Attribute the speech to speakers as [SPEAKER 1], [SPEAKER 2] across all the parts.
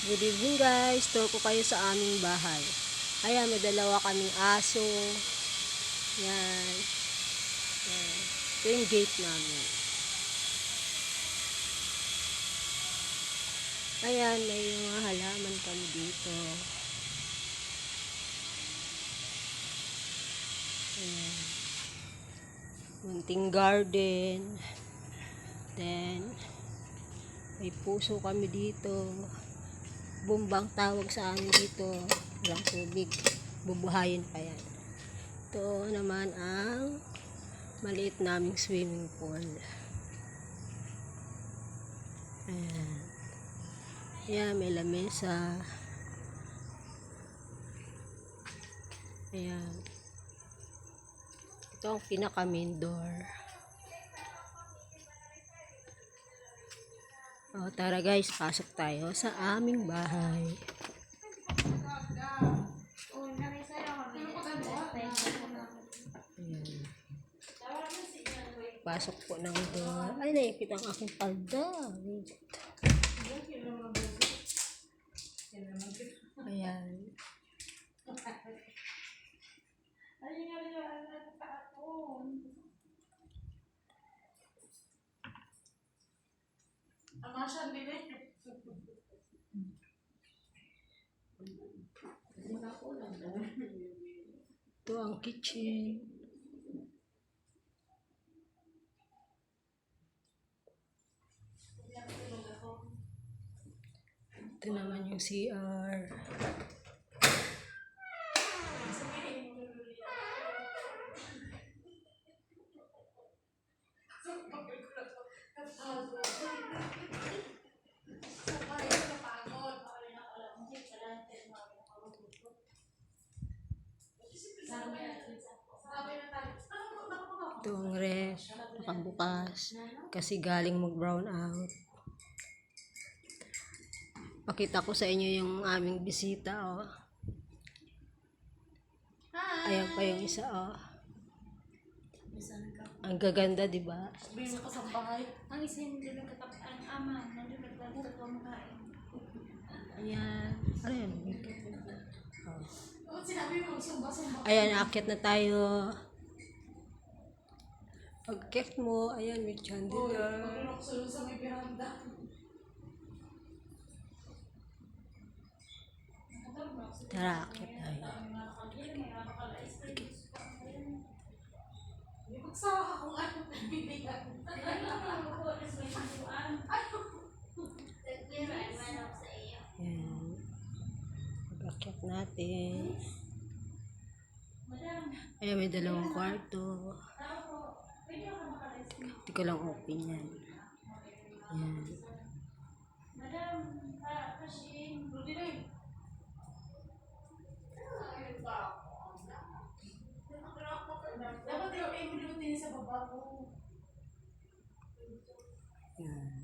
[SPEAKER 1] Good evening guys, tour ko kayo sa aming bahay. Ayan, may dalawa kaming aso. Yan. Yan. Ito yung gate namin. Ayan, may mga halaman kami dito. Ayan. Munting garden. Then, may puso kami dito. Bumbang tawag sa amin dito. Walang tubig. Bubuhayin pa yan. Ito naman ang maliit naming swimming pool. Ayan. Ayan, may lamesa. Ayan. Ito ang pinaka main door. O, tara guys, pasok tayo sa aming bahay. Ayan. Pasok po ng door. Ay, naipit ang aking palda. Ayan. Ito ang kitchen. Ito naman yung CR. Ito ang ref, nakabukas kasi galing mag-brown out. Pakita ko sa inyo yung aming bisita, oh. Ayan pa yung isa, oh. Ang gaganda, di ba?
[SPEAKER 2] Sabihin mo sa bahay, ang isa yung hindi nagkatapan, ama, nandun nagkatapan makain.
[SPEAKER 1] Ayan. Ayan.
[SPEAKER 2] Bakit sinabi mo, sumba-sumba?
[SPEAKER 1] Ayan, aakyat na tayo. Pag-akyat mo, ayan, may chandelier.
[SPEAKER 2] Magulong sulong sa may piranda.
[SPEAKER 1] Tara, aakyat tayo.
[SPEAKER 2] Magsawa kung ano nagbibigyan.
[SPEAKER 1] Ayan. Pag-akyat natin. Ayan, may dalawang kwarto. Hindi ko lang open yan. Ayan.
[SPEAKER 2] Dapat yung i-minutin sa baba ko.
[SPEAKER 1] Ayan.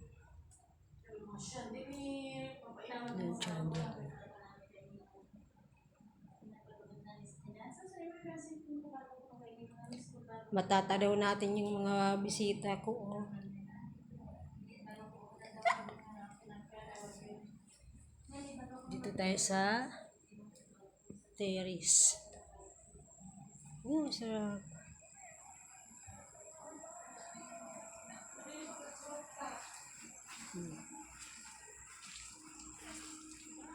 [SPEAKER 2] Chandelier,
[SPEAKER 1] Ayan, chandelier. Matatanaw natin yung mga bisita ko, oh. Dito tayo sa terrace. Oh, sarap.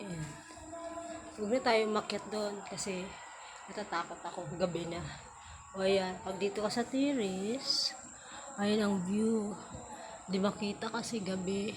[SPEAKER 1] Ayan. Huwag na tayo umakyat doon kasi natatakot ako, gabi na. O ayan, pag dito ka sa terrace, ayan ang view. Di makita kasi gabi.